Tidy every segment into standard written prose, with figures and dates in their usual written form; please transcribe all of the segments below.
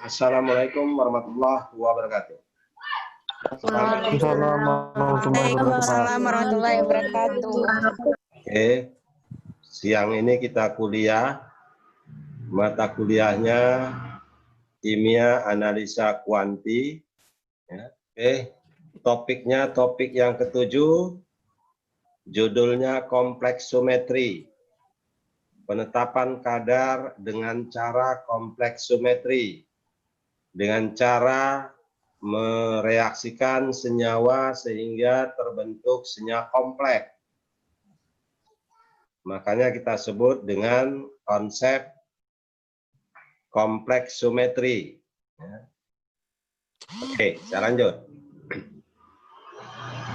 Assalamualaikum warahmatullahi wabarakatuh. Waalaikumsalam warahmatullahi wabarakatuh. Oke, siang ini kita kuliah, mata kuliahnya kimia analisa kuanti. Ya. Topiknya topik yang ketujuh, judulnya kompleksometri. Penetapan kadar dengan cara kompleksometri, dengan cara mereaksikan senyawa sehingga terbentuk senyawa kompleks. Makanya kita sebut dengan konsep kompleksometri. Oke, saya lanjut.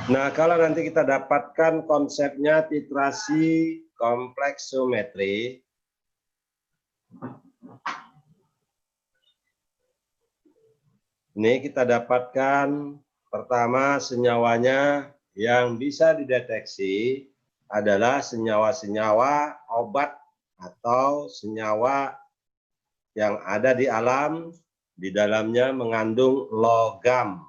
Nah, kalau nanti kita dapatkan konsepnya titrasi kompleksometri, ini kita dapatkan pertama senyawanya yang bisa dideteksi adalah senyawa-senyawa obat atau senyawa yang ada di alam, di dalamnya mengandung logam.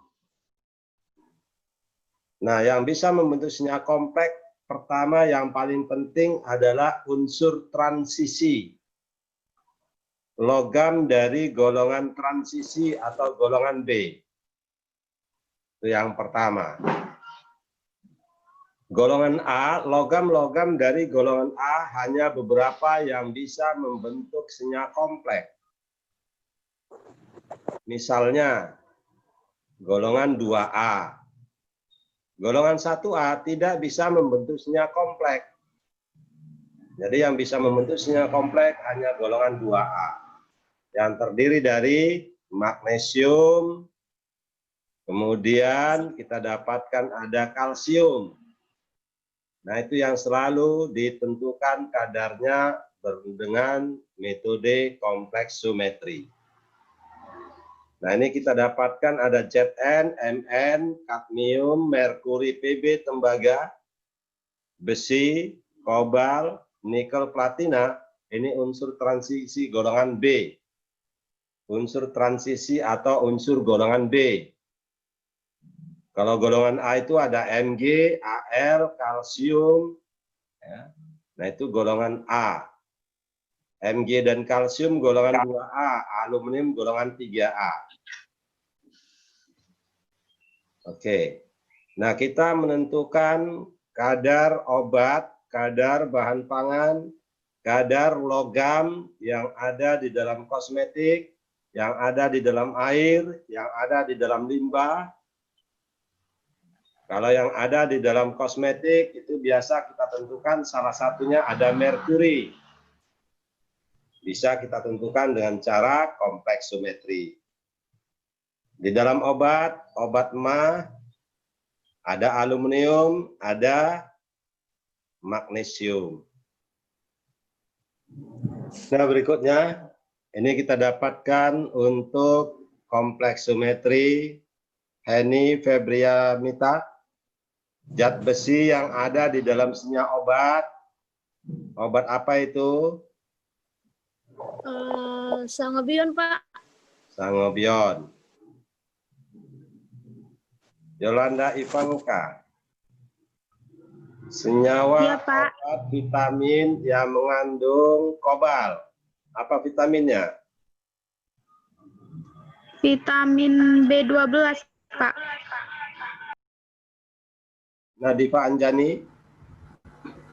Nah, yang bisa membentuk senyawa kompleks pertama yang paling penting adalah unsur transisi. Logam dari golongan transisi atau golongan B. Itu yang pertama. Golongan A, logam-logam dari golongan A hanya beberapa yang bisa membentuk senyawa kompleks. Misalnya, golongan 2A. Golongan 1A tidak bisa membentuk senyawa kompleks. Jadi yang bisa membentuk senyawa kompleks hanya golongan 2A. Yang terdiri dari magnesium, kemudian kita dapatkan ada kalsium. Nah, itu yang selalu ditentukan kadarnya dengan metode kompleksometri. Nah, ini kita dapatkan ada Zn, Mn, kadmium, merkuri, Pb, tembaga, besi, kobal, nikel, platina. Ini unsur transisi golongan B. Unsur transisi atau unsur golongan B. Kalau golongan A itu ada Mg, Al, kalsium. Ya. Nah, itu golongan A. Mg dan kalsium golongan 2A, aluminium golongan 3A. Oke. Nah, kita menentukan kadar obat, kadar bahan pangan, kadar logam yang ada di dalam kosmetik, yang ada di dalam air, yang ada di dalam limbah. Kalau yang ada di dalam kosmetik itu biasa kita tentukan salah satunya ada merkuri. Bisa kita tentukan dengan cara kompleksometri. Di dalam obat, obat mah ada aluminium, ada magnesium. Nah, berikutnya ini kita dapatkan untuk kompleksometri Heni Febriamita, zat besi yang ada di dalam senyawa obat. Obat apa itu? Sangobion, Pak. Sangobion. Yolanda Ivanka. Senyawa Ya, Pak. obat vitamin yang mengandung kobal. Apa vitaminnya? Vitamin B12, Pak. Nadifa Anjani.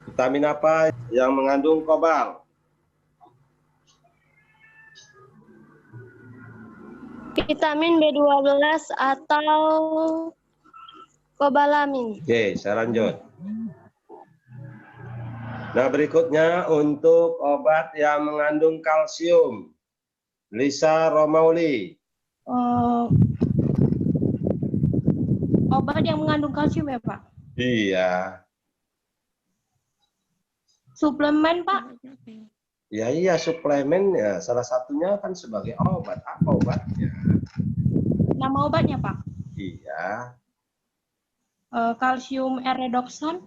Vitamin apa yang mengandung kobal? Vitamin B12 atau kobalamin. Oke, saya lanjut. Nah, berikutnya untuk obat yang mengandung kalsium. Lisa Romauli. Obat yang mengandung kalsium ya, Pak? Iya. Suplemen, Pak? Ya iya, suplemen ya. Salah satunya kan sebagai obat. Apa obatnya? Nama obatnya, Pak? Iya. Kalsium R-redoxon.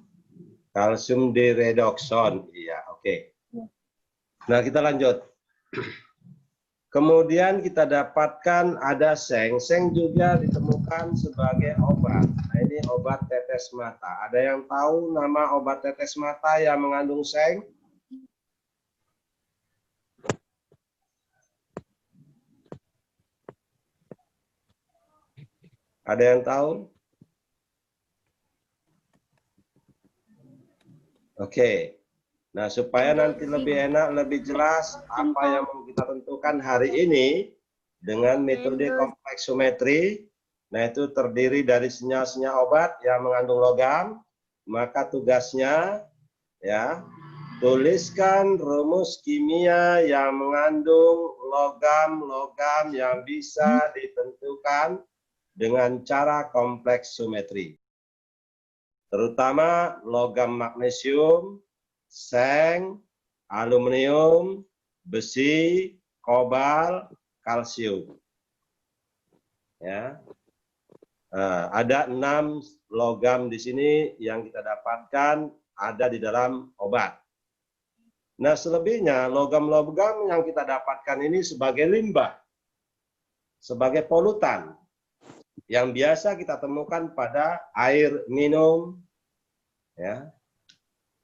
Kalsium D-redoxon. Iya, oke. Nah, kita lanjut. Kemudian kita dapatkan ada seng. Seng juga ditemukan sebagai obat. Nah, ini obat tetes mata. Ada yang tahu nama obat tetes mata yang mengandung seng? Ada yang tahu? Oke. Nah, supaya nanti lebih enak, lebih jelas apa yang mau kita tentukan hari ini dengan metode kompleksometri. Nah, itu terdiri dari senyawa-senyawa obat yang mengandung logam. Maka tugasnya, ya, tuliskan rumus kimia yang mengandung logam-logam yang bisa ditentukan dengan cara kompleksometri. Terutama logam magnesium, seng, aluminium, besi, kobalt, kalsium. Ya. Ada 6 logam di sini yang kita dapatkan ada di dalam obat. Nah, selebihnya logam-logam yang kita dapatkan ini sebagai limbah, sebagai polutan yang biasa kita temukan pada air minum, ya.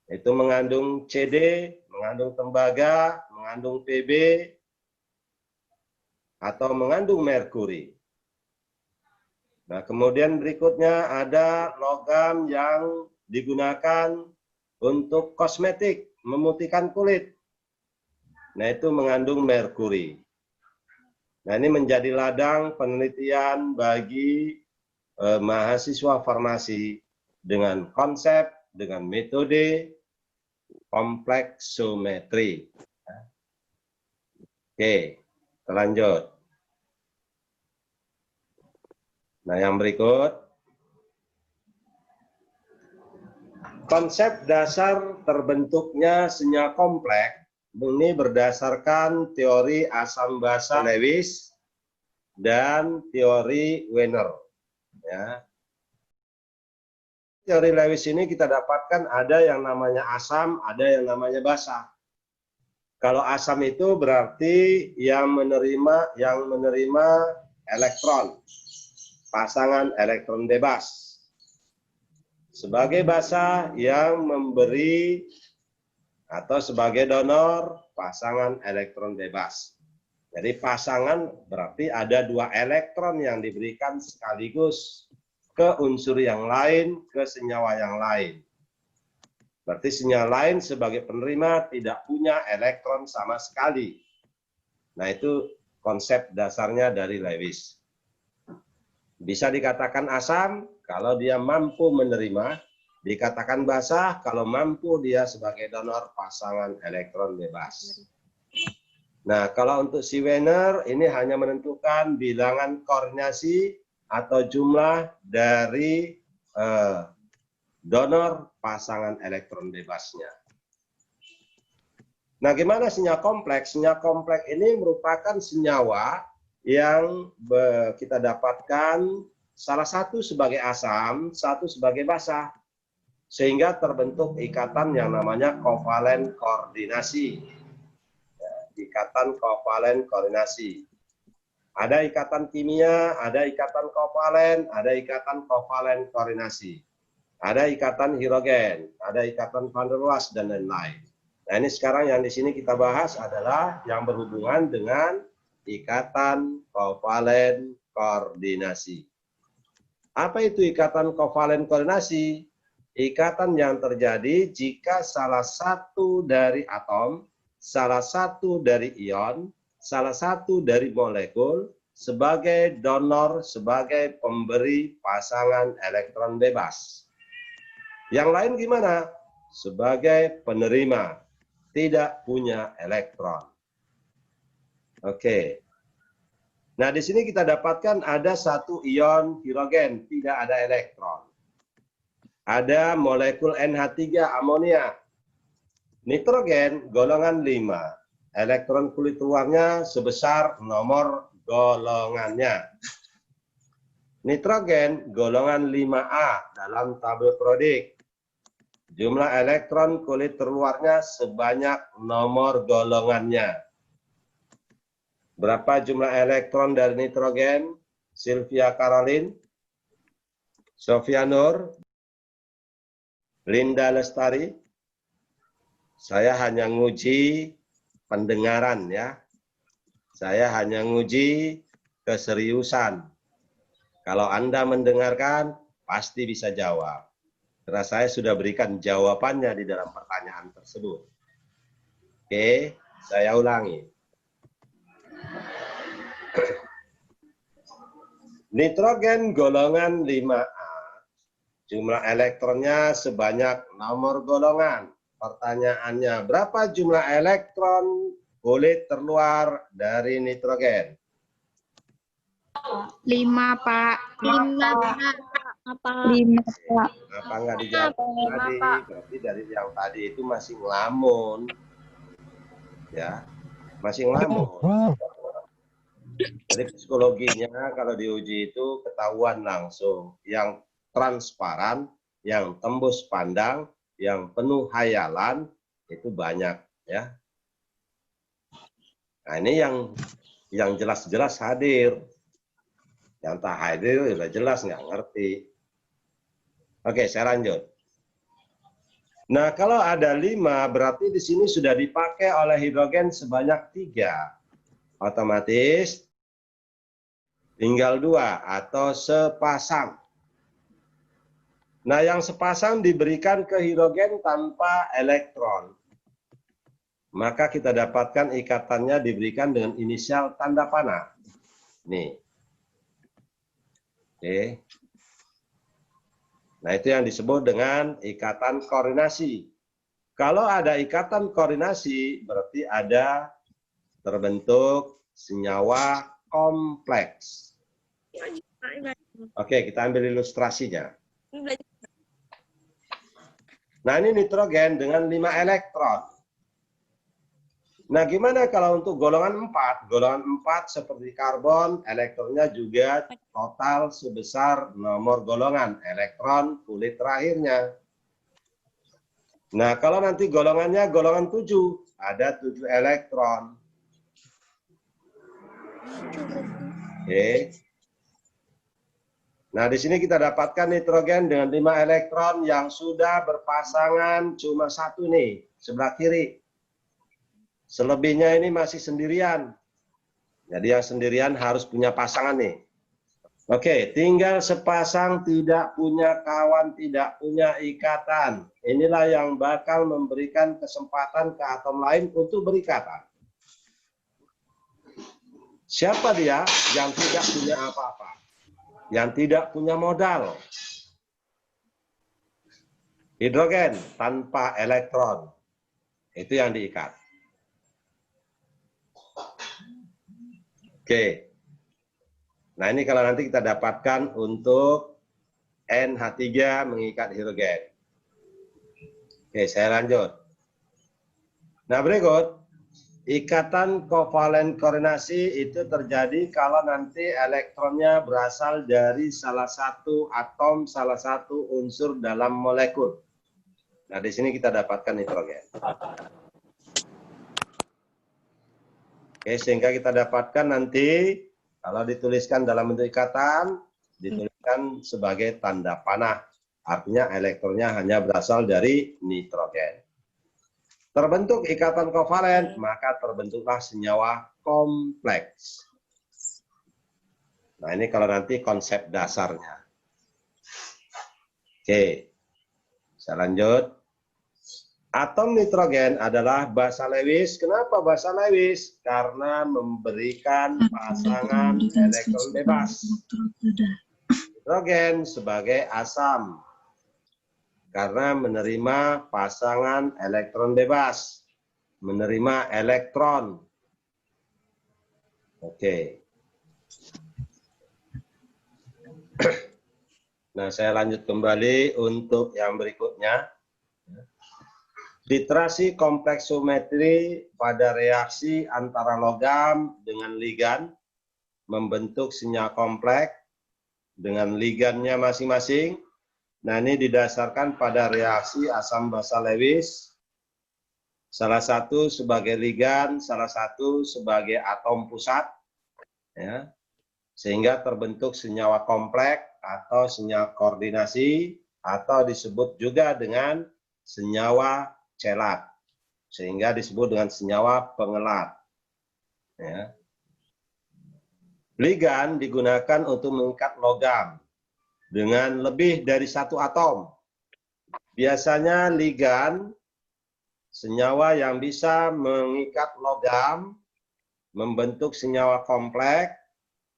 Itu mengandung CD, mengandung tembaga, mengandung PB, atau mengandung merkuri. Nah, kemudian berikutnya ada logam yang digunakan untuk kosmetik, memutihkan kulit. Nah, itu mengandung merkuri. Nah, ini menjadi ladang penelitian bagi mahasiswa farmasi dengan konsep, dengan metode kompleksometri. Oke, lanjut. Nah, yang berikut. Konsep dasar terbentuknya senyawa kompleks ini berdasarkan teori asam basa Lewis dan teori Wiener. Ya. Teori Lewis ini kita dapatkan ada yang namanya asam, ada yang namanya basa. Kalau asam itu berarti yang menerima elektron, pasangan elektron bebas. Sebagai basa yang memberi atau sebagai donor pasangan elektron bebas. Jadi pasangan berarti ada 2 elektron yang diberikan sekaligus ke unsur yang lain, ke senyawa yang lain. Berarti senyawa lain sebagai penerima tidak punya elektron sama sekali. Nah, itu konsep dasarnya dari Lewis. Bisa dikatakan asam kalau dia mampu menerima, dikatakan basa kalau mampu dia sebagai donor pasangan elektron bebas. Nah, kalau untuk si Wiener ini hanya menentukan bilangan koordinasi atau jumlah dari donor pasangan elektron bebasnya. Nah, gimana senyawa kompleks? Senyawa kompleks ini merupakan senyawa yang kita dapatkan salah satu sebagai asam, satu sebagai basa. Sehingga terbentuk ikatan yang namanya kovalen koordinasi. Ya, ikatan kovalen koordinasi. Ada ikatan kimia, ada ikatan kovalen, ada ikatan kovalen koordinasi. Ada ikatan hidrogen, ada ikatan van der Waals, dan lain-lain. Nah, ini sekarang yang di sini kita bahas adalah yang berhubungan dengan ikatan kovalen koordinasi. Apa itu ikatan kovalen koordinasi? Ikatan yang terjadi jika salah satu dari atom, salah satu dari ion, salah satu dari molekul sebagai donor, sebagai pemberi pasangan elektron bebas. Yang lain gimana? Sebagai penerima, tidak punya elektron. Oke. Nah, di sini kita dapatkan ada satu ion hidrogen, tidak ada elektron. Ada molekul NH3 amonia. Nitrogen golongan 5. Elektron kulit luarnya sebesar nomor golongannya. Nitrogen golongan 5A dalam tabel periodik. Jumlah elektron kulit terluarnya sebanyak nomor golongannya. Berapa jumlah elektron dari nitrogen? Sylvia Caroline, Sofia Nur, Linda Lestari. Saya hanya nguji pendengaran ya. Saya hanya nguji keseriusan. Kalau Anda mendengarkan, pasti bisa jawab. Karena saya sudah berikan jawabannya di dalam pertanyaan tersebut. Oke, saya ulangi. Nitrogen golongan 5A, jumlah elektronnya sebanyak nomor golongan. Pertanyaannya, berapa jumlah elektron boleh terluar dari nitrogen? 5, Pak. 5, Pak. Apa? 5, Pak. Apa nggak dijawab tadi? Berarti dari yang tadi itu masih ngelamun. Ya, masih ngelamun. Jadi psikologinya kalau diuji itu ketahuan langsung. Yang transparan, yang tembus pandang, yang penuh hayalan, itu banyak. Ya. Nah ini yang jelas-jelas hadir. Yang tak hadir udah jelas nggak ngerti. Oke, saya lanjut. Nah, kalau ada 5, berarti di sini sudah dipakai oleh hidrogen sebanyak 3. Otomatis tinggal 2 atau sepasang. Nah, yang sepasang diberikan ke hidrogen tanpa elektron. Maka kita dapatkan ikatannya diberikan dengan inisial tanda panah. Nih. Oke. Nah, itu yang disebut dengan ikatan koordinasi. Kalau ada ikatan koordinasi, berarti ada terbentuk senyawa kompleks. Oke, kita ambil ilustrasinya. Nah, ini nitrogen dengan 5 elektron. Nah, gimana kalau untuk golongan 4? Golongan 4 seperti karbon, elektronnya juga total sebesar nomor golongan, elektron kulit terakhirnya. Nah, kalau nanti golongannya golongan 7, ada 7 elektron. Oke. Nah, di sini kita dapatkan nitrogen dengan 5 elektron yang sudah berpasangan cuma 1 nih, sebelah kiri. Selebihnya ini masih sendirian. Jadi yang sendirian harus punya pasangan nih. Oke, tinggal sepasang tidak punya kawan, tidak punya ikatan. Inilah yang bakal memberikan kesempatan ke atom lain untuk berikatan. Siapa dia yang tidak punya apa-apa? Yang tidak punya modal? Hidrogen tanpa elektron. Itu yang diikat. Oke. Nah, ini kalau nanti kita dapatkan untuk NH3 mengikat hidrogen. Oke, saya lanjut. Nah, berikut. Ikatan kovalen koordinasi itu terjadi kalau nanti elektronnya berasal dari salah satu atom, salah satu unsur dalam molekul. Nah, di sini kita dapatkan nitrogen. Oke, sehingga kita dapatkan nanti kalau dituliskan dalam bentuk ikatan, dituliskan sebagai tanda panah. Artinya elektronnya hanya berasal dari nitrogen. Terbentuk ikatan kovalen, maka terbentuklah senyawa kompleks. Nah, ini kalau nanti konsep dasarnya. Oke, saya lanjut. Atom nitrogen adalah basa Lewis. Kenapa basa Lewis? Karena memberikan pasangan elektron bebas. Nitrogen sebagai asam. Karena menerima pasangan elektron bebas. Menerima elektron. Oke. Nah, saya lanjut kembali untuk yang berikutnya. Literasi kompleksometri pada reaksi antara logam dengan ligan membentuk senyawa kompleks dengan ligannya masing-masing. Nah, ini didasarkan pada reaksi asam basa Lewis Salah satu sebagai ligan, salah satu sebagai atom pusat, ya, sehingga terbentuk senyawa kompleks atau senyawa koordinasi, atau disebut juga dengan senyawa chelat, sehingga disebut dengan senyawa pengelat. Ya. Ligan digunakan untuk mengikat logam dengan lebih dari satu atom. Biasanya ligan, senyawa yang bisa mengikat logam, membentuk senyawa kompleks.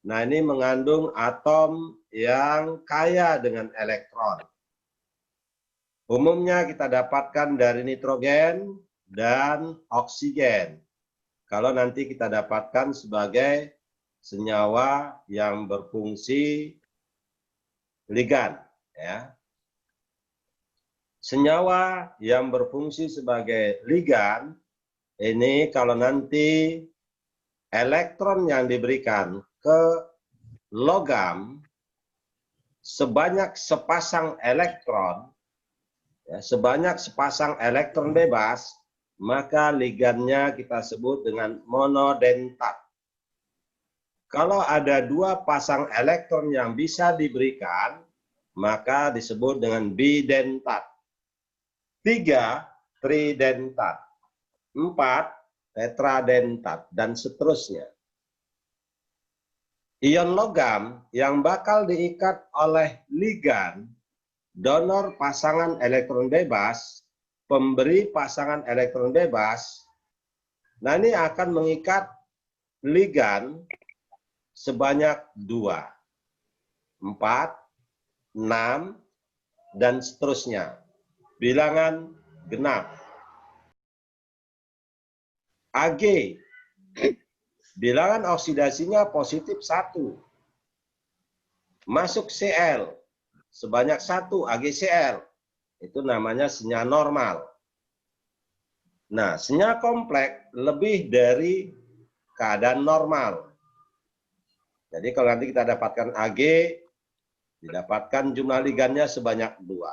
Nah, ini mengandung atom yang kaya dengan elektron. Umumnya kita dapatkan dari nitrogen dan oksigen. Kalau nanti kita dapatkan sebagai senyawa yang berfungsi ligan, ya. Senyawa yang berfungsi sebagai ligan ini kalau nanti elektron yang diberikan ke logam sebanyak sepasang elektron, ya, sebanyak sepasang elektron bebas, maka ligannya kita sebut dengan monodentat. Kalau ada dua pasang elektron yang bisa diberikan, maka disebut dengan bidentat. 3, tridentat. 4, tetradentat, dan seterusnya. Ion logam yang bakal diikat oleh ligan, donor pasangan elektron bebas, pemberi pasangan elektron bebas, nah ini akan mengikat ligan sebanyak 2, 4, 6, dan seterusnya. Bilangan genap. Ag, bilangan oksidasinya positif 1. Masuk Cl, sebanyak 1 AgCl. Itu namanya senyawa normal. Nah, senyawa kompleks lebih dari keadaan normal. Jadi kalau nanti kita dapatkan Ag, didapatkan jumlah ligannya sebanyak 2.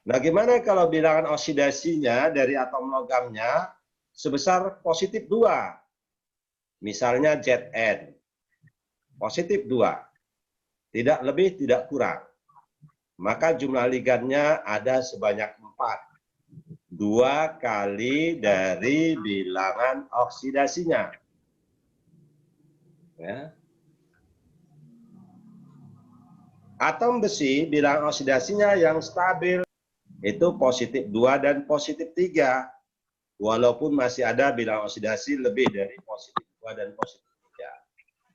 Nah, gimana kalau bilangan oksidasinya dari atom logamnya sebesar positif 2? Misalnya Zn, positif 2. Tidak lebih, tidak kurang. Maka jumlah ligannya ada sebanyak 4. 2 kali dari bilangan oksidasinya. Ya. Atom besi bilangan oksidasinya yang stabil itu positif 2 dan positif 3. Walaupun masih ada bilangan oksidasi lebih dari positif 2 dan positif 3.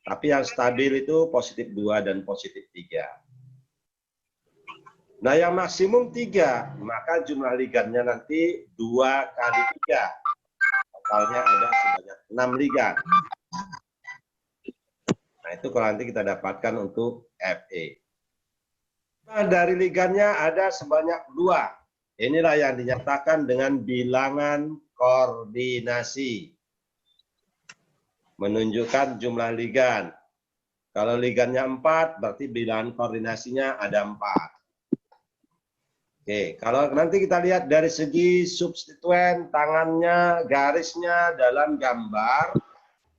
Tapi yang stabil itu positif 2 dan positif 3. Nah, yang maksimum 3, maka jumlah ligannya nanti 2 kali 3. Totalnya ada sebanyak 6 ligan. Nah, itu kalau nanti kita dapatkan untuk Fe. Nah, dari ligannya ada sebanyak 2. Inilah yang dinyatakan dengan bilangan koordinasi. Menunjukkan jumlah ligan. Kalau ligannya 4, berarti bilangan koordinasinya ada 4. Oke, kalau nanti kita lihat dari segi substituen, tangannya, garisnya dalam gambar,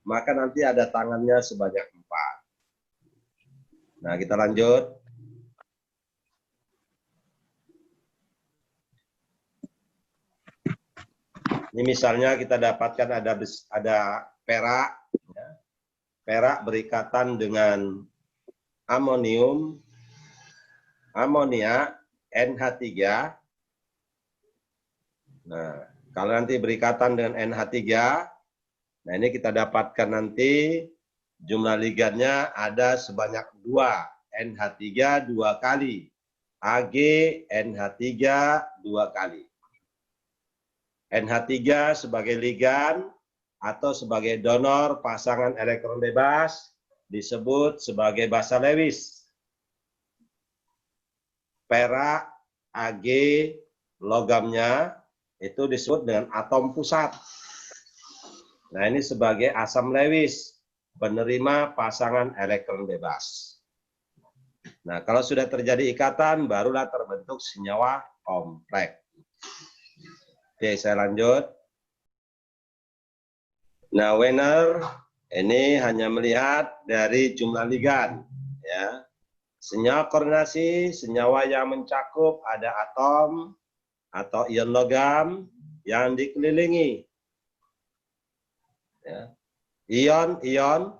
maka nanti ada tangannya sebanyak 4. Nah, kita lanjut. Ini misalnya kita dapatkan ada perak, ya. Perak berikatan dengan amonium, amonia, NH3. Nah, kalau nanti berikatan dengan NH3, nah ini kita dapatkan nanti jumlah ligannya ada sebanyak 2. NH3 2 kali. Ag, NH3 2 kali. NH3 sebagai ligan atau sebagai donor pasangan elektron bebas disebut sebagai basa Lewis. Perak, Ag, logamnya itu disebut dengan atom pusat. Nah, ini sebagai asam Lewis, penerima pasangan elektron bebas. Nah, kalau sudah terjadi ikatan, barulah terbentuk senyawa kompleks. Oke, saya lanjut. Nah, Wenner ini hanya melihat dari jumlah ligan, ya. Senyawa koordinasi, senyawa yang mencakup ada atom atau ion logam yang dikelilingi. Ya. Ion-ion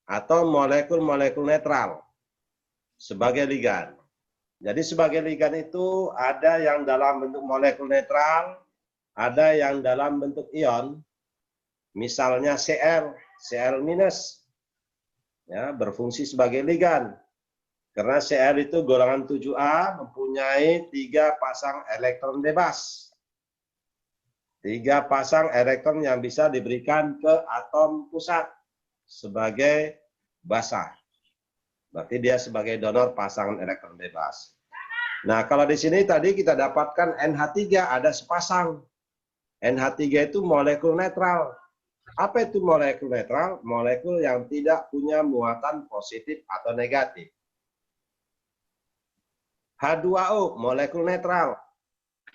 atau molekul-molekul netral sebagai ligan. Jadi sebagai ligan itu ada yang dalam bentuk molekul netral, ada yang dalam bentuk ion, misalnya Cl, Cl-, ya, berfungsi sebagai ligan. Karena Cl itu golongan 7A mempunyai 3 pasang elektron bebas. 3 pasang elektron yang bisa diberikan ke atom pusat sebagai basa. Berarti dia sebagai donor pasangan elektron bebas. Nah, kalau di sini tadi kita dapatkan NH3 ada sepasang. NH3 itu molekul netral. Apa itu molekul netral? Molekul yang tidak punya muatan positif atau negatif. H2O, molekul netral.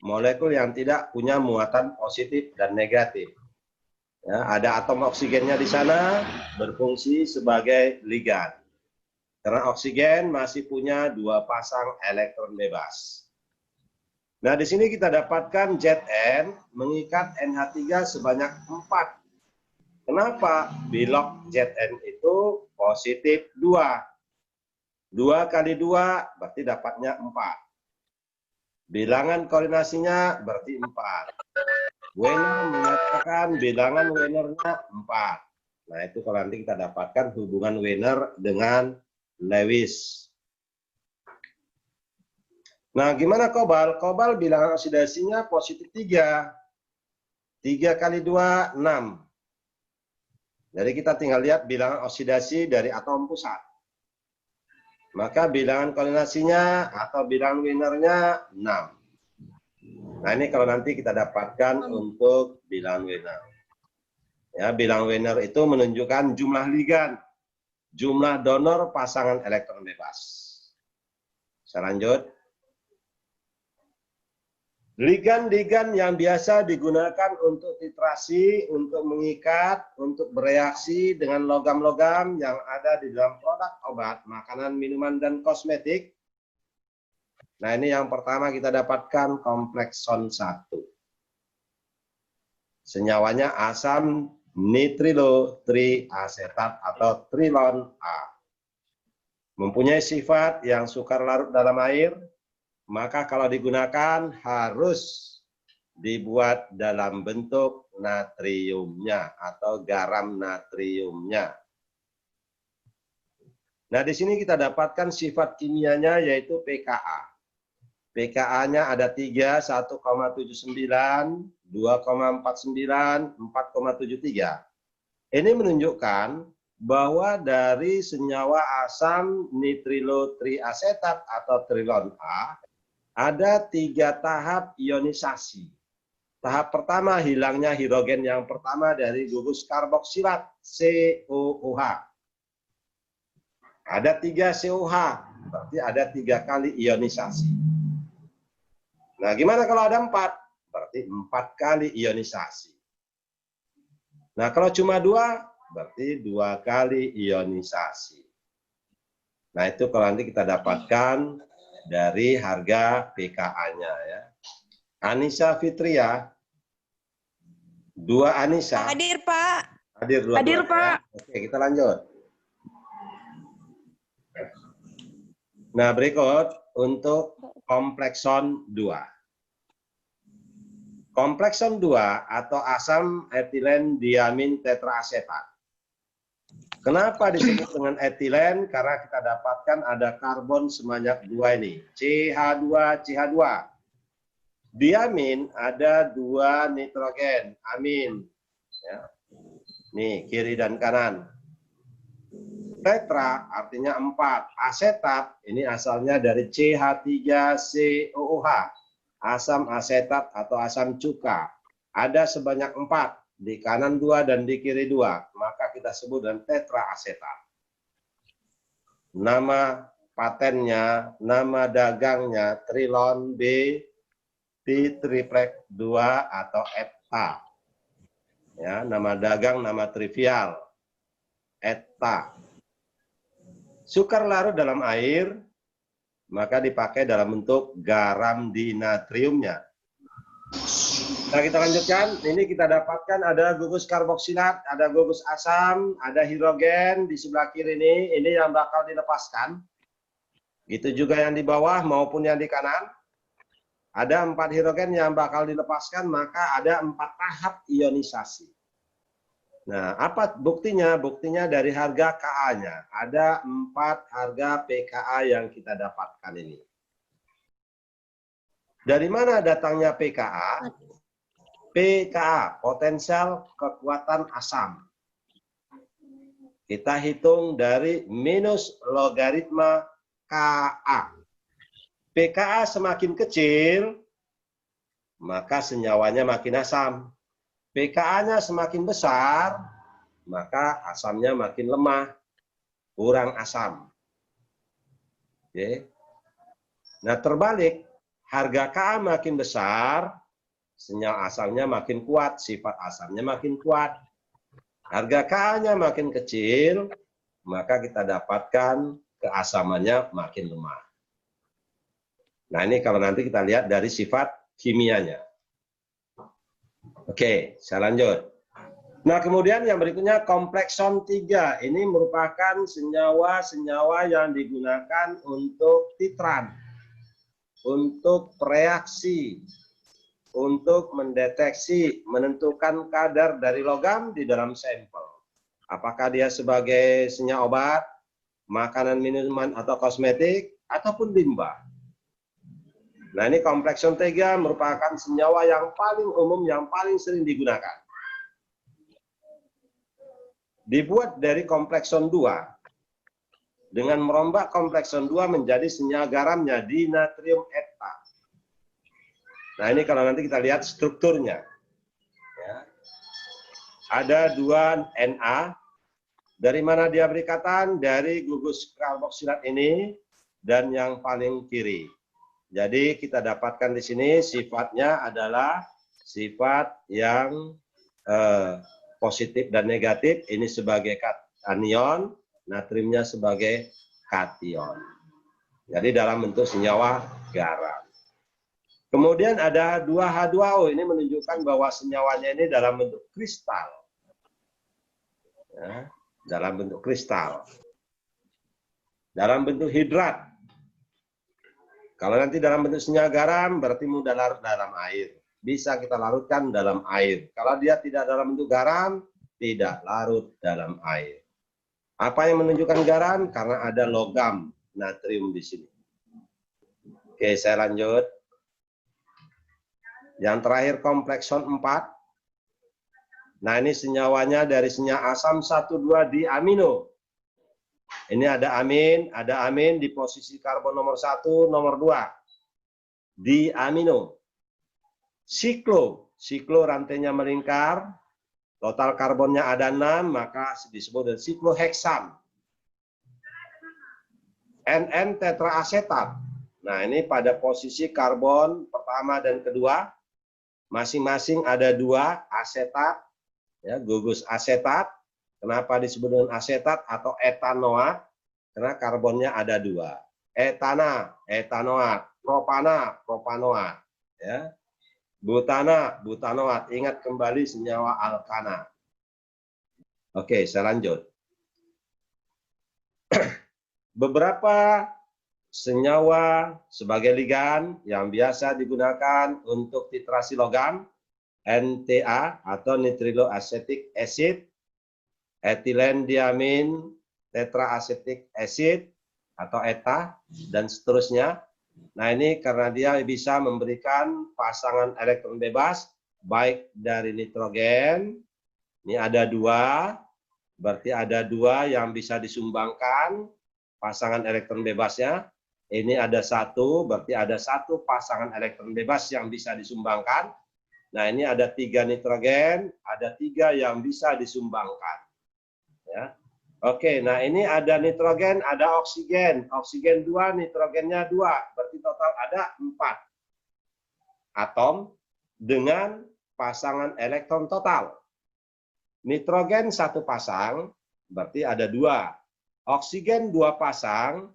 Molekul yang tidak punya muatan positif dan negatif. Ya, ada atom oksigennya di sana, berfungsi sebagai ligan. Karena oksigen masih punya 2 pasang elektron bebas. Nah, di sini kita dapatkan Zn mengikat NH3 sebanyak 4. Kenapa? Bilok Zn itu positif 2. 2 kali 2 berarti dapatnya 4. Bilangan koordinasinya berarti 4. Wenner menyatakan bilangan Wenner-nya 4. Nah, itu kalau nanti kita dapatkan hubungan Wenner dengan Lewis. Nah, gimana kobal? Kobal bilangan oksidasinya positif 3. 3 kali 2, 6. Jadi kita tinggal lihat bilangan oksidasi dari atom pusat. Maka bilangan koordinasinya atau bilangan Wenner-nya 6. Nah, ini kalau nanti kita dapatkan untuk bilangan Wenner. Ya, bilangan Wenner itu menunjukkan jumlah ligan, jumlah donor pasangan elektron bebas. Saya lanjut. Ligan-ligan yang biasa digunakan untuk titrasi, untuk mengikat, untuk bereaksi dengan logam-logam yang ada di dalam produk obat, makanan, minuman, dan kosmetik. Nah, ini yang pertama kita dapatkan komplekson 1. Senyawanya asam nitrilo triasetat atau trilon A. Mempunyai sifat yang sukar larut dalam air, maka kalau digunakan harus dibuat dalam bentuk natriumnya atau garam natriumnya. Nah, di sini kita dapatkan sifat kimianya yaitu pKa. pKa-nya ada 3, 1,79, 2,49, 4,73. Ini menunjukkan bahwa dari senyawa asam nitrilo triasetat atau trilon A, ada 3 tahap ionisasi. Tahap pertama hilangnya hidrogen yang pertama dari gugus karboksilat COOH. Ada 3 COH, berarti ada 3 kali ionisasi. Nah, gimana kalau ada 4? Berarti 4 kali ionisasi. Nah, kalau cuma 2, berarti 2 kali ionisasi. Nah, itu kalau nanti kita dapatkan dari harga pKa-nya ya. Anissa Fitria, 2 Anissa. Hadir, Pak. Hadir 2. Hadir, Pak. Ya. Oke, kita lanjut. Nah, berikut untuk komplekson 2. Komplekson 2 atau asam etilen diamin tetraasetat. Kenapa disebut dengan etilen? Karena kita dapatkan ada karbon sebanyak 2 ini. CH2, CH2. Diamin ada 2 nitrogen, amin. Ya. Nih, kiri dan kanan. Tetra artinya 4. Asetat, ini asalnya dari CH3COOH. Asam asetat atau asam cuka. Ada sebanyak 4. Di kanan 2 dan di kiri 2, maka kita sebut dengan tetraasetat. Nama patennya, nama dagangnya Trilon B T-triplex 2 atau ETA. Ya, nama dagang, nama trivial. ETA. Sukar larut dalam air, maka dipakai dalam bentuk garam dinatriumnya. Nah, kita lanjutkan. Ini kita dapatkan ada gugus karboksilat, ada gugus asam, ada hidrogen di sebelah kiri ini yang bakal dilepaskan. Itu juga yang di bawah maupun yang di kanan. Ada 4 hidrogen yang bakal dilepaskan, maka ada 4 tahap ionisasi. Nah, apa buktinya? Buktinya dari harga Ka-nya. Ada 4 harga pKa yang kita dapatkan ini. Dari mana datangnya pKa? pKa, potensial kekuatan asam. Kita hitung dari minus logaritma Ka. pKa semakin kecil, maka senyawanya makin asam. pKa-nya semakin besar, maka asamnya makin lemah, kurang asam. Oke. Nah, terbalik, harga Ka makin besar, senyawa asamnya makin kuat, sifat asamnya makin kuat. Harga Ka-nya makin kecil, maka kita dapatkan keasamannya makin lemah. Nah, ini kalau nanti kita lihat dari sifat kimianya. Oke, saya lanjut. Nah, kemudian yang berikutnya komplekson 3. Ini merupakan senyawa-senyawa yang digunakan untuk titran, untuk reaksi, untuk mendeteksi, menentukan kadar dari logam di dalam sampel. Apakah dia sebagai senyawa obat, makanan, minuman, atau kosmetik, ataupun limbah. Nah, ini komplekson 3 merupakan senyawa yang paling umum, yang paling sering digunakan. Dibuat dari komplekson 2. Dengan merombak komplekson 2 menjadi senyawa garamnya dinatrium eta. Nah, ini kalau nanti kita lihat strukturnya. Ya. Ada 2 Na. Dari mana dia berikatan? Dari gugus karboksilat ini dan yang paling kiri. Jadi kita dapatkan di sini sifatnya adalah sifat yang positif dan negatif. Ini sebagai anion, natriumnya sebagai kation. Jadi dalam bentuk senyawa garam. Kemudian ada 2H2O. Ini menunjukkan bahwa senyawanya ini dalam bentuk kristal. Ya, dalam bentuk kristal. Dalam bentuk hidrat. Kalau nanti dalam bentuk senyawa garam, berarti mudah larut dalam air. Bisa kita larutkan dalam air. Kalau dia tidak dalam bentuk garam, tidak larut dalam air. Apa yang menunjukkan garam? Karena ada logam natrium di sini. Oke, saya lanjut. Yang terakhir komplekson 4. Nah, ini senyawanya dari senyawa asam 1,2 diamino. Ini ada amin di posisi karbon nomor 1, nomor 2. Diamino. Siklo rantainya melingkar, total karbonnya ada 6, maka disebut dengan sikloheksam. NN tetraasetat. Nah, ini pada posisi karbon pertama dan kedua, masing-masing ada 2 asetat, ya, gugus asetat. Kenapa disebut dengan asetat atau etanoat? Karena karbonnya ada 2. Etana, etanoat. Propana, propanoat. Ya. Butana, butanoat. Ingat kembali senyawa alkana. Oke, saya lanjut. Beberapa senyawa sebagai ligan yang biasa digunakan untuk titrasi logam, NTA atau nitriloacetic acid, etilen diamin tetraacetic acid atau ETA, dan seterusnya. Nah, ini karena dia bisa memberikan pasangan elektron bebas, baik dari nitrogen, ini ada 2, berarti ada 2 yang bisa disumbangkan pasangan elektron bebasnya. Ini ada 1, berarti ada 1 pasangan elektron bebas yang bisa disumbangkan. Nah, ini ada 3 nitrogen, ada 3 yang bisa disumbangkan. Ya. Oke, nah ini ada nitrogen, ada oksigen. Oksigen 2, nitrogennya 2. Berarti total ada 4. atom dengan pasangan elektron total. Nitrogen satu pasang, berarti ada 2. Oksigen 2 pasang,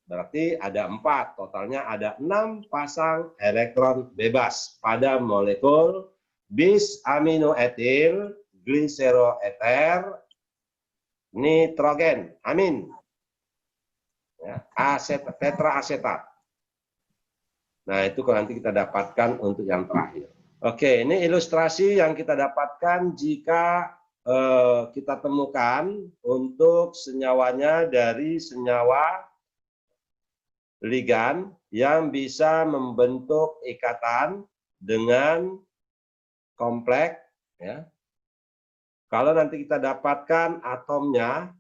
berarti ada 4. Totalnya ada 6 pasang elektron bebas pada molekul bis aminoetil gliseroether nitrogen. Amin. Ya, tetraasetat. Nah, itu nanti kita dapatkan untuk yang terakhir. Oke, ini ilustrasi yang kita dapatkan jika kita temukan untuk senyawanya dari senyawa ligan yang bisa membentuk ikatan dengan kompleks. Ya. Kalau nanti kita dapatkan atomnya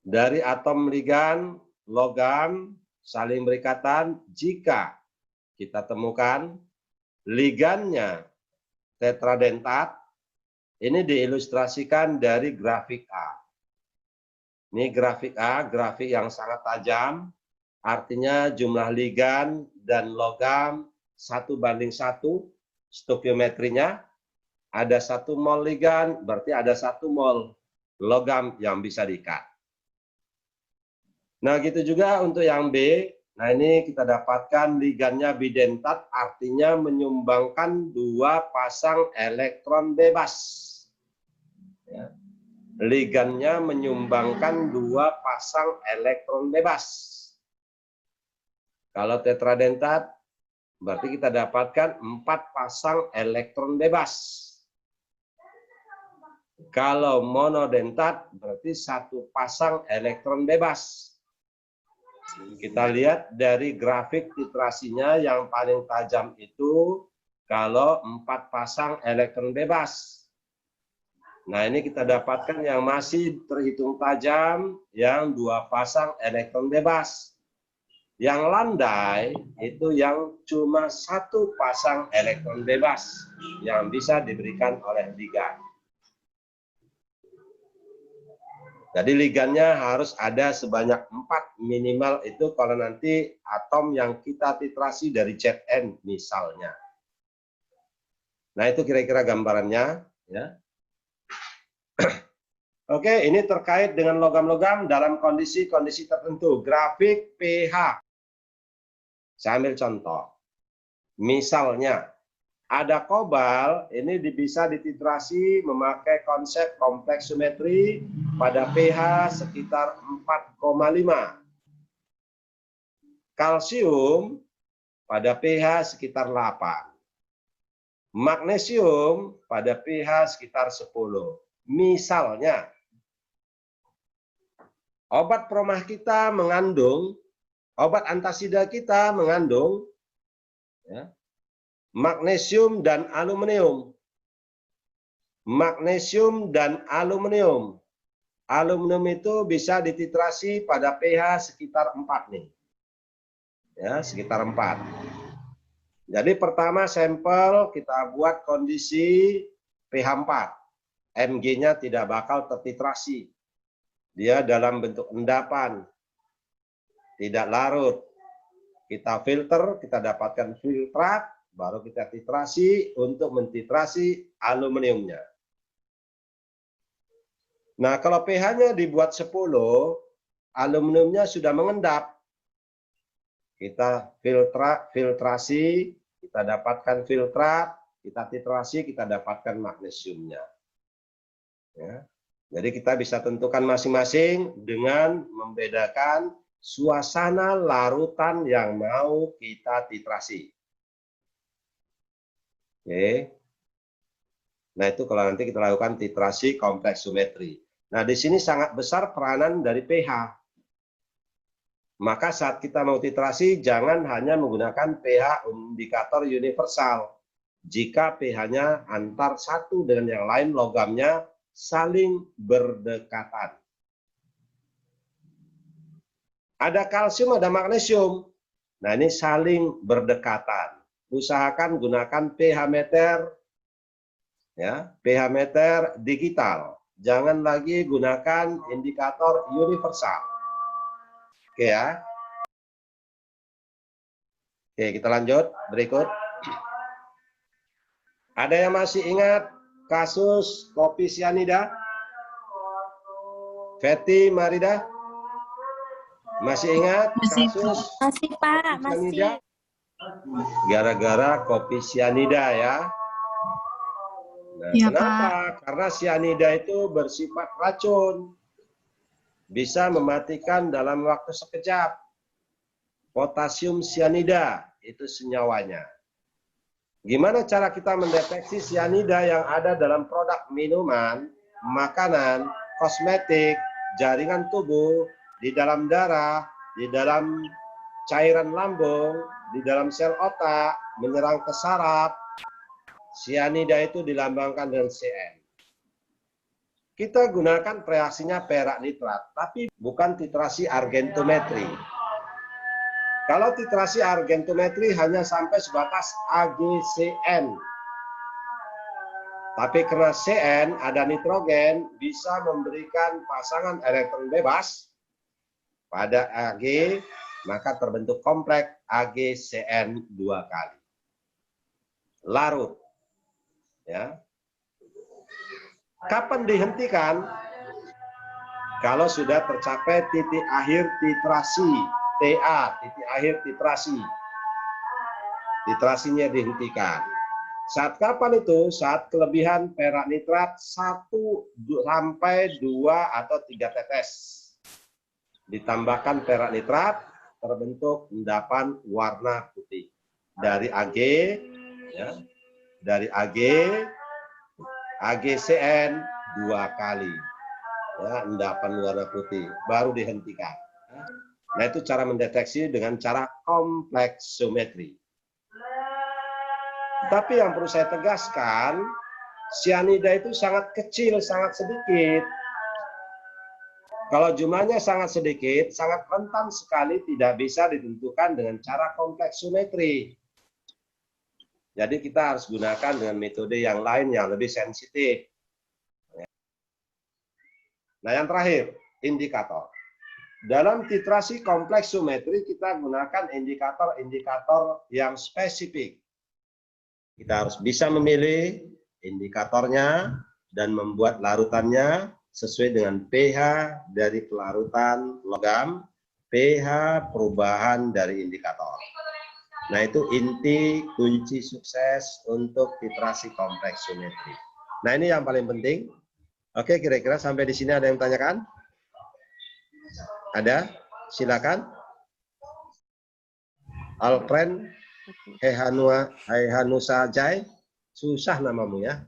dari atom ligan logam saling berikatan, jika kita temukan ligannya tetradentat, ini diilustrasikan dari grafik A. Ini grafik A, grafik yang sangat tajam, artinya jumlah ligan dan logam 1:1 stoikiometrinya. Ada 1 mol ligan, berarti ada 1 mol logam yang bisa diikat. Nah, gitu juga untuk yang B. Nah, ini kita dapatkan ligannya bidentat, artinya menyumbangkan 2 pasang elektron bebas. Ya. Ligannya menyumbangkan 2 pasang elektron bebas. Kalau tetradentat, berarti kita dapatkan 4 pasang elektron bebas. Kalau monodentat, berarti 1 pasang elektron bebas. Kita lihat dari grafik titrasinya yang paling tajam itu kalau 4 pasang elektron bebas. Nah, ini kita dapatkan yang masih terhitung tajam yang 2 pasang elektron bebas. Yang landai itu yang cuma 1 pasang elektron bebas yang bisa diberikan oleh ligan. Jadi ligannya harus ada sebanyak 4 minimal itu kalau nanti atom yang kita titrasi dari Zn misalnya. Nah, itu kira-kira gambarannya. Ya. Oke, ini terkait dengan logam-logam dalam kondisi-kondisi tertentu. Grafik pH. Saya ambil contoh. Misalnya, ada kobal, ini bisa dititrasi memakai konsep kompleksiometri pada pH sekitar 4,5. Kalsium pada pH sekitar 8. Magnesium pada pH sekitar 10. Misalnya, obat promah kita mengandung, obat antasida kita mengandung, ya, magnesium dan aluminium. Magnesium dan aluminium. Aluminium itu bisa dititrasi pada pH sekitar 4 nih. Ya, sekitar 4. Jadi pertama sampel kita buat kondisi pH 4. Mg-nya tidak bakal tertitrasi. Dia dalam bentuk endapan. Tidak larut. Kita filter, kita dapatkan filtrat, baru kita titrasi untuk mentitrasi aluminiumnya. Nah, kalau pH-nya dibuat 10, aluminiumnya sudah mengendap. Kita filtrasi, kita dapatkan filtrat, kita titrasi, kita dapatkan magnesiumnya. Ya. Jadi kita bisa tentukan masing-masing dengan membedakan suasana larutan yang mau kita titrasi. Oke. Nah, itu kalau nanti kita lakukan titrasi kompleksiometri. Nah, di sini sangat besar peranan dari pH. Maka saat kita mau titrasi, jangan hanya menggunakan pH indikator universal. Jika pH-nya antar satu dengan yang lain, logamnya saling berdekatan. Ada kalsium, ada magnesium. Nah, ini saling berdekatan. Usahakan gunakan pH meter, ya, pH meter digital. Jangan lagi gunakan indikator universal. Oke ya. Oke, kita lanjut. Berikut. Ada yang masih ingat kasus kopi sianida? Feti, Marida? Masih ingat kasus Masih Pak, kopi sianida? Gara-gara kopi sianida ya. Nah, Iya, kenapa? Karena sianida itu bersifat racun. Bisa mematikan dalam waktu sekejap. Potasium sianida itu senyawanya. Gimana cara kita mendeteksi sianida yang ada dalam produk minuman, makanan, kosmetik, jaringan tubuh, di dalam darah, di dalam cairan lambung, di dalam sel otak, menyerang ke saraf. Sianida itu dilambangkan dengan Cn. Kita gunakan reaksinya perak nitrat, tapi bukan titrasi argentometri. Kalau titrasi argentometri hanya sampai sebatas AgCN. Tapi karena Cn ada nitrogen, bisa memberikan pasangan elektron bebas pada Ag, maka terbentuk kompleks AgCN 2 kali. Larut. Ya. Kapan dihentikan? Kalau sudah tercapai titik akhir titrasi. TA, titik akhir titrasi. Titrasinya dihentikan. Saat kapan itu? Saat kelebihan perak nitrat 1 sampai 2 atau 3 tetes. Ditambahkan perak nitrat, terbentuk endapan warna putih. Dari Ag, ya, dari AgCN 2 kali. Ya, endapan warna putih. Baru dihentikan. Nah, itu cara mendeteksi dengan cara kompleksiometri. Tapi yang perlu saya tegaskan, sianida itu sangat kecil, sangat sedikit. Kalau jumlahnya sangat sedikit, sangat rentan sekali tidak bisa ditentukan dengan cara kompleksiometri. Jadi kita harus gunakan dengan metode yang lain yang lebih sensitif. Nah, yang terakhir, indikator. Dalam titrasi kompleksiometri kita gunakan indikator-indikator yang spesifik. Kita harus bisa memilih indikatornya dan membuat larutannya sesuai dengan pH dari kelarutan logam, pH perubahan dari indikator. Nah, itu inti kunci sukses untuk titrasi kompleksiometri. Nah, ini yang paling penting. Oke, kira-kira sampai di sini ada yang tanyakan? Ada? Silakan. Alfred Hehanusa Jai. Susah namamu ya.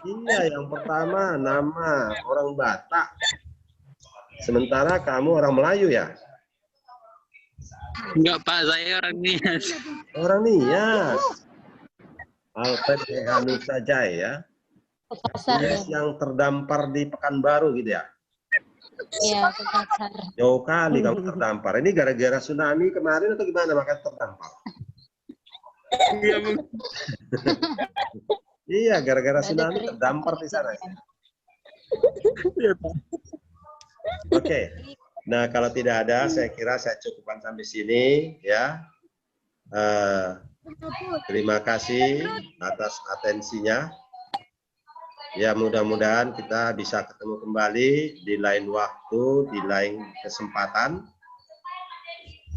Iya, yang pertama nama orang Batak. Sementara kamu orang Melayu ya? Enggak Pak, saya orang Nias. Orang Nias. Alfred Hehanusa Jai ya. Nias yang terdampar di Pekanbaru gitu ya? Iya, Pegasar. Jauh kali kamu terdampar. Ini gara-gara tsunami kemarin atau gimana makanya terdampar? Iya, gara-gara tsunami terdampar di sana. Oke. Nah, kalau tidak ada, saya kira saya cukupkan sampai sini ya. Terima kasih atas atensinya. Ya, mudah-mudahan kita bisa ketemu kembali di lain waktu, di lain kesempatan.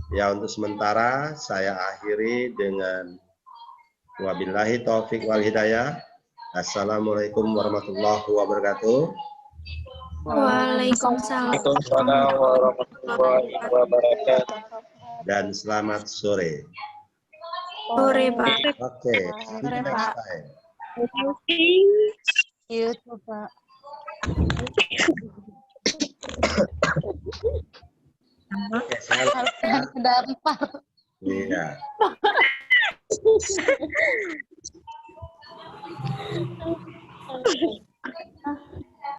Ya, untuk sementara saya akhiri dengan wabillahi taufik wal hidayah. Assalamualaikum warahmatullahi wabarakatuh. Waalaikumsalam. Waalaikumsalam warahmatullahi wabarakatuh. Dan selamat sore. Sore, Pak. Oke, see you next time. YouTube, Pak. Oke, saya Dampar. iya.